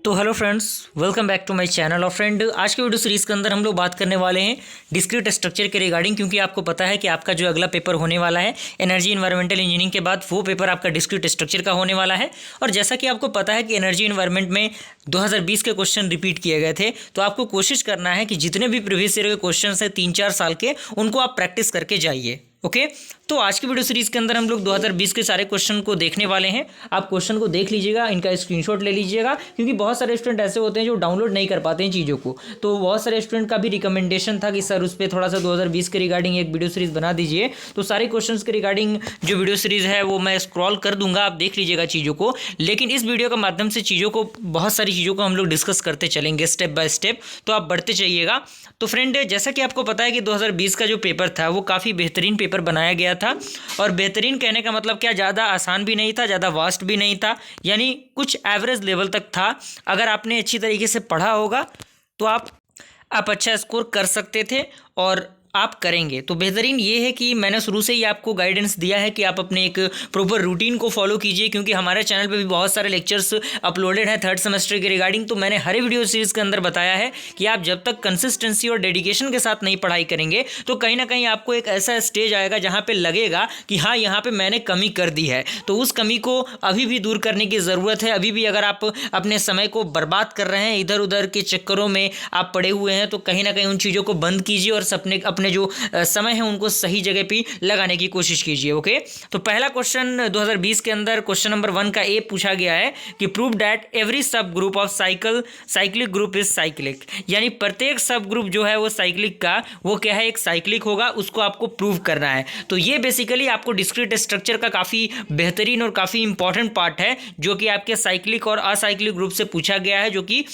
तो hello friends, welcome back to my channel. और friend, आज के वीडियो सीरीज़ के अंदर हम लोग बात करने वाले हैं डिस्क्रीट स्ट्रक्चर के रिगार्डिंग, क्योंकि आपको पता है कि आपका जो अगला पेपर होने वाला है एनर्जी इन्वायरमेंटल इंजीनियरिंग के बाद, वो पेपर आपका डिस्क्रीट स्ट्रक्चर का होने वाला है। और जैसा कि आपको पता है कि एनर्जी इन्वायरमेंट में 2020 के क्वेश्चन रिपीट किए गए थे, तो आपको कोशिश करना है कि जितने भी प्रीवियस ईयर के क्वेश्चन हैं 3-4 साल के, उनको आप प्रैक्टिस करके जाइए। ओके, तो आज की वीडियो सीरीज़ के अंदर हम लोग 2020 के सारे क्वेश्चन को देखने वाले हैं। आप क्वेश्चन को देख लीजिएगा, इनका स्क्रीनशॉट ले लीजिएगा, क्योंकि बहुत सारे स्टूडेंट ऐसे होते हैं जो डाउनलोड नहीं कर पाते हैं चीज़ों को। तो बहुत सारे स्टूडेंट का भी रिकमेंडेशन था कि सर उस पर थोड़ा सा 2020 के रिगार्डिंग एक वीडियो सीरीज़ बना दीजिए। तो सारे क्वेश्चन के रिगार्डिंग जो वीडियो सीरीज़ है वो मैं स्क्रॉल कर दूंगा, आप देख लीजिएगा चीज़ों को। लेकिन इस वीडियो के माध्यम से चीज़ों को, बहुत सारी चीज़ों को हम लोग डिस्कस करते चलेंगे स्टेप बाय स्टेप, तो आप बढ़ते जाइएगा। तो फ्रेंड, जैसा कि आपको पता है कि 2020 का जो पेपर था वो काफ़ी बेहतरीन पेपर बनाया गया था। और बेहतरीन कहने का मतलब क्या, ज़्यादा आसान भी नहीं था, ज़्यादा वास्ट भी नहीं था, यानी कुछ एवरेज लेवल तक था। अगर आपने अच्छी तरीके से पढ़ा होगा तो आप अच्छा स्कोर कर सकते थे, और आप करेंगे। तो बेहतरीन ये है कि मैंने शुरू से ही आपको गाइडेंस दिया है कि आप अपने एक प्रॉपर रूटीन को फॉलो कीजिए, क्योंकि हमारे चैनल पे भी बहुत सारे लेक्चर्स अपलोडेड हैं थर्ड सेमेस्टर के रिगार्डिंग। तो मैंने हर वीडियो सीरीज़ के अंदर बताया है कि आप जब तक कंसिस्टेंसी और डेडिकेशन के साथ नहीं पढ़ाई करेंगे, तो कहीं ना कहीं आपको एक ऐसा स्टेज आएगा जहाँ पर लगेगा कि हाँ, यहाँ पर मैंने कमी कर दी है। तो उस कमी को अभी भी दूर करने की ज़रूरत है। अभी भी अगर आप अपने समय को बर्बाद कर रहे हैं, इधर उधर के चक्करों में आप पड़े हुए हैं, तो कहीं ना कहीं उन चीज़ों को बंद कीजिए और अपने जो समय है उनको सही जगह पे लगाने की कोशिश कीजिए। ओके, तो पहला क्वेश्चन 2020 के अंदर क्वेश्चन नंबर 1 का ए पूछा गया है कि प्रूव दैट एवरी सब group of cyclic group is cyclic, यानी प्रत्येक सब ग्रुप जो है वो साइक्लिक का, वो क्या है, एक साइक्लिक होगा, उसको आपको प्रूव करना है। तो ये बेसिकली आपको डिस्क्रीट स्ट्रक्चर का काफ़ी बेहतरीन और काफ़ी इंपॉर्टेंट पार्ट है, जो कि आपके साइक्लिक और असाइक्लिक ग्रुप से पूछा गया है, जो कि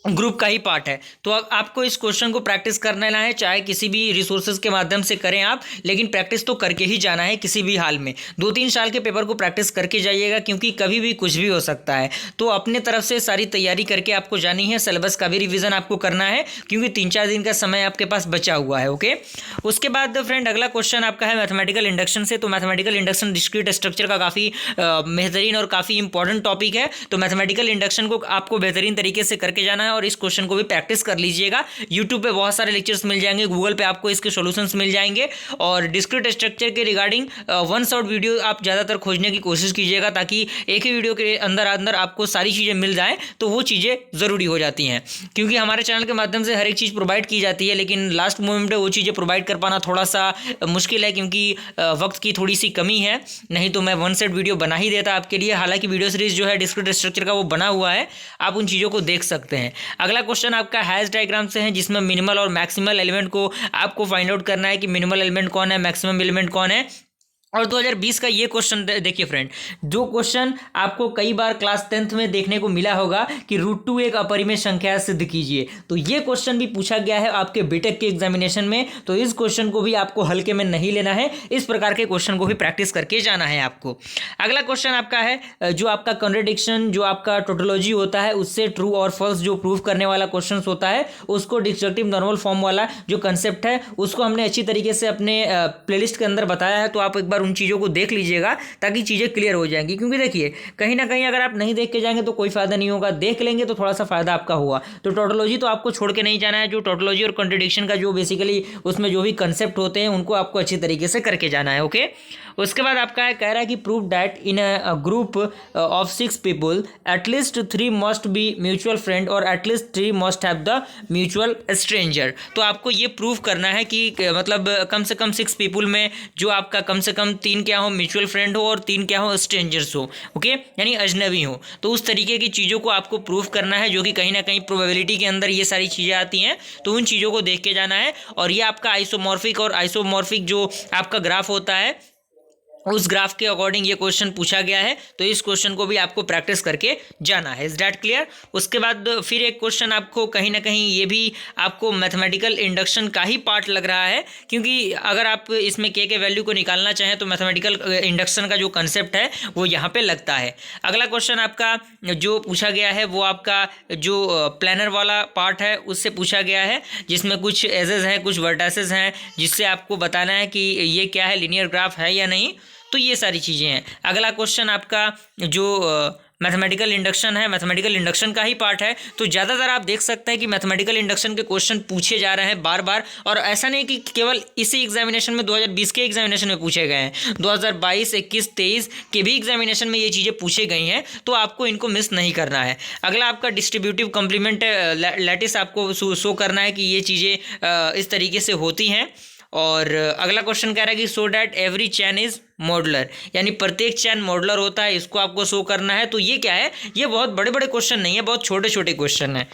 ग्रुप का ही पार्ट है। तो आपको इस क्वेश्चन को प्रैक्टिस करना है, चाहे किसी भी रिसोर्सेज के माध्यम से करें आप, लेकिन प्रैक्टिस तो करके ही जाना है किसी भी हाल में। 2-3 साल के पेपर को प्रैक्टिस करके जाइएगा, क्योंकि कभी भी कुछ भी हो सकता है। तो अपने तरफ से सारी तैयारी करके आपको जानी है, सिलेबस का भी रिविजन आपको करना है, क्योंकि 3-4 दिन का समय आपके पास बचा हुआ है। ओके, उसके बाद फ्रेंड अगला क्वेश्चन आपका है मैथमेटिकल इंडक्शन से। तो मैथमेटिकल इंडक्शन डिस्क्रीट स्ट्रक्चर का काफ़ी बेहतरीन और काफ़ी इंपॉर्टेंट टॉपिक है। तो मैथमेटिकल इंडक्शन को आपको बेहतरीन तरीके से करके जाना है, और इस क्वेश्चन को भी प्रैक्टिस कर लीजिएगा। यूट्यूब पे बहुत सारे लेक्चर्स मिल जाएंगे, गूगल पे आपको इसके सॉल्यूशंस मिल जाएंगे। और डिस्क्रीट स्ट्रक्चर के रिगार्डिंग वन शॉट वीडियो आप ज़्यादातर खोजने की कोशिश कीजिएगा, ताकि एक ही वीडियो के अंदर अंदर आपको सारी चीज़ें मिल जाएं। तो वो चीज़ें ज़रूरी हो जाती हैं, क्योंकि हमारे चैनल के माध्यम से हर एक चीज़ प्रोवाइड की जाती है, लेकिन लास्ट मोमेंट पे वो चीज़ें प्रोवाइड कर पाना थोड़ा सा मुश्किल है, क्योंकि वक्त की थोड़ी सी कमी है। नहीं तो मैं वन सेट वीडियो बना ही देता आपके लिए। हालांकि वीडियो सीरीज जो है डिस्क्रीट स्ट्रक्चर का वो बना हुआ है, आप उन चीज़ों को देख सकते हैं। अगला क्वेश्चन आपका हैश डायग्राम से है, जिसमें मिनिमल और मैक्सिमल एलिमेंट को आपको फाइंड आउट करना है कि मिनिमल एलिमेंट कौन है, मैक्सिमम एलिमेंट कौन है। और 2020 का ये क्वेश्चन देखिए फ्रेंड, जो क्वेश्चन आपको कई बार क्लास 10th में देखने को मिला होगा कि √2 एक अपरिमेय संख्या है, सिद्ध कीजिए। तो ये क्वेश्चन भी पूछा गया है आपके बीटेक के एग्जामिनेशन में। तो इस क्वेश्चन को भी आपको हल्के में नहीं लेना है, इस प्रकार के क्वेश्चन को भी प्रैक्टिस करके जाना है आपको। अगला क्वेश्चन आपका है जो आपका कॉन्ट्रडिक्शन, जो आपका टोटोलॉजी होता है, उससे ट्रू और फॉल्स जो प्रूव करने वाला क्वेश्चन होता है, उसको डिस्ट्रक्टिव नॉर्मल फॉर्म वाला जो कंसेप्ट है, उसको हमने अच्छी तरीके से अपने प्लेलिस्ट के अंदर बताया है। तो आप एक बार उन चीज़ों को देख लीजिएगा, ताकि चीज़ें क्लियर हो जाएंगी। क्योंकि देखिए, कहीं ना कहीं अगर आप नहीं देख के जाएंगे तो कोई फायदा नहीं होगा, देख लेंगे तो थोड़ा सा फायदा आपका हुआ। तो टोटोलॉजी तो आपको छोड़ के नहीं जाना है। जो टोटोलॉजी और कॉन्ट्रडिक्शन का जो बेसिकली उसमें जो भी कंसेप्ट होते हैं, उनको आपको अच्छी तरीके से करके जाना है। ओके, उसके बाद आपका है, कह रहा है कि prove that in a group of 6 people at least 3 must be mutual friend और at least 3 must have the mutual stranger. तो आपको ये प्रूव करना है कि मतलब कम से कम 6 पीपल में जो आपका कम से कम 3 क्या हो, म्यूचुअल फ्रेंड हो, और 3 क्या हो, स्ट्रेंजर्स हो। ओके, यानी अजनबी हो। तो उस तरीके की चीज़ों को आपको प्रूव करना है, जो कि कहीं ना कहीं प्रोबेबिलिटी के अंदर ये सारी चीज़ें आती हैं। तो उन चीज़ों को देख के जाना है। और ये आपका आइसोमॉर्फिक और आइसोमॉर्फिक जो आपका ग्राफ होता है, उस ग्राफ के अकॉर्डिंग ये क्वेश्चन पूछा गया है। तो इस क्वेश्चन को भी आपको प्रैक्टिस करके जाना है। Is that clear? उसके बाद फिर एक क्वेश्चन आपको कहीं ना कहीं ये भी आपको मैथमेटिकल इंडक्शन का ही पार्ट लग रहा है, क्योंकि अगर आप इसमें के वैल्यू को निकालना चाहें तो मैथमेटिकल इंडक्शन का जो कंसेप्ट है वो यहाँ पे लगता है। अगला क्वेश्चन आपका जो पूछा गया है वो आपका जो प्लानर वाला पार्ट है उससे पूछा गया है, जिसमें कुछ एजेस हैं, कुछ वर्टासेस हैं, जिससे आपको बताना है कि ये क्या है, लीनियर ग्राफ है या नहीं। तो ये सारी चीज़ें हैं। अगला क्वेश्चन आपका जो मैथमेटिकल इंडक्शन है, मैथमेटिकल इंडक्शन का ही पार्ट है। तो ज़्यादातर आप देख सकते हैं कि मैथमेटिकल इंडक्शन के क्वेश्चन पूछे जा रहे हैं बार बार, और ऐसा नहीं कि केवल इसी एग्जामिनेशन में 2020 के एग्जामिनेशन में पूछे गए हैं, 2022, 21, 23 के भी एग्जामिनेशन में ये चीज़ें पूछे गई हैं। तो आपको इनको मिस नहीं करना है। अगला आपका डिस्ट्रीब्यूटिव कॉम्प्लीमेंट लैटिस आपको शो करना है कि ये चीज़ें इस तरीके से होती हैं। और अगला क्वेश्चन कह रहा है कि so that every chain is modular, यानी प्रत्येक चैन मॉडुलर होता है, इसको आपको शो करना है। तो ये क्या है, ये बहुत बड़े बड़े क्वेश्चन नहीं है, बहुत छोटे छोटे क्वेश्चन है।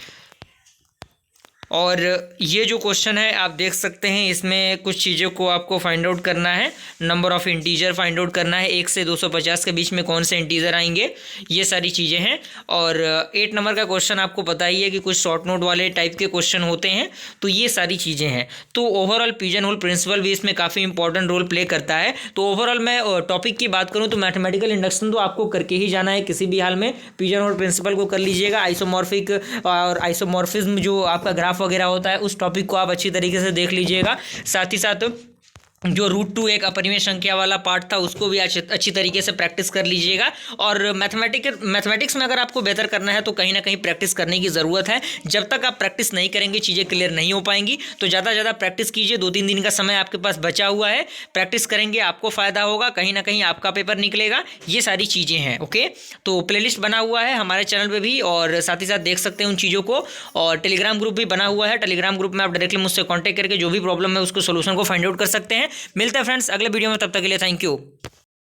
और ये जो क्वेश्चन है आप देख सकते हैं, इसमें कुछ चीज़ों को आपको फाइंड आउट करना है। Number of integer find out करना है, 1 से 250 के बीच में कौन से इंटीजर आएंगे, ये सारी चीज़ें हैं। और 8 नंबर का क्वेश्चन आपको पता ही है कि कुछ शॉर्ट नोट वाले टाइप के क्वेश्चन होते हैं। तो ये सारी चीज़ें हैं। तो ओवरऑल पिजन होल प्रिंसिपल भी इसमें काफ़ी इंपॉर्टेंट रोल प्ले करता है। तो ओवरऑल मैं टॉपिक की बात करूँ तो मैथमेटिकल इंडक्शन तो आपको करके ही जाना है किसी भी हाल में। पिजन होल प्रिंसिपल को कर लीजिएगा। आइसोमॉर्फिक और आइसोमॉर्फिज्म जो आपका ग्राफ वगैरह होता है, उस टॉपिक को आप अच्छी तरीके से देख लीजिएगा। साथ ही साथ जो √2 एक अपरिमेय संख्या वाला पार्ट था, उसको भी अच्छी तरीके से प्रैक्टिस कर लीजिएगा। और मैथमेटिक्स में अगर आपको बेहतर करना है तो कहीं ना कहीं प्रैक्टिस करने की ज़रूरत है। जब तक आप प्रैक्टिस नहीं करेंगे चीज़ें क्लियर नहीं हो पाएंगी। तो ज़्यादा से ज़्यादा प्रैक्टिस कीजिए। 2-3 दिन का समय आपके पास बचा हुआ है, प्रैक्टिस करेंगे आपको फ़ायदा होगा, कहीं ना कहीं आपका पेपर निकलेगा। ये सारी चीज़ें हैं। ओके, तो प्लेलिस्ट बना हुआ है हमारे चैनल पर भी, और साथ ही साथ देख सकते हैं उन चीज़ों को। और टेलीग्राम ग्रुप भी बना हुआ है। टेलीग्राम ग्रुप में आप डायरेक्टली मुझसे कॉन्टैक्ट करके जो भी प्रॉब्लम है उसको सोल्यूशन को फाइंड आउट कर सकते हैं। मिलते हैं फ्रेंड्स अगले वीडियो में, तब तक के लिए थैंक यू।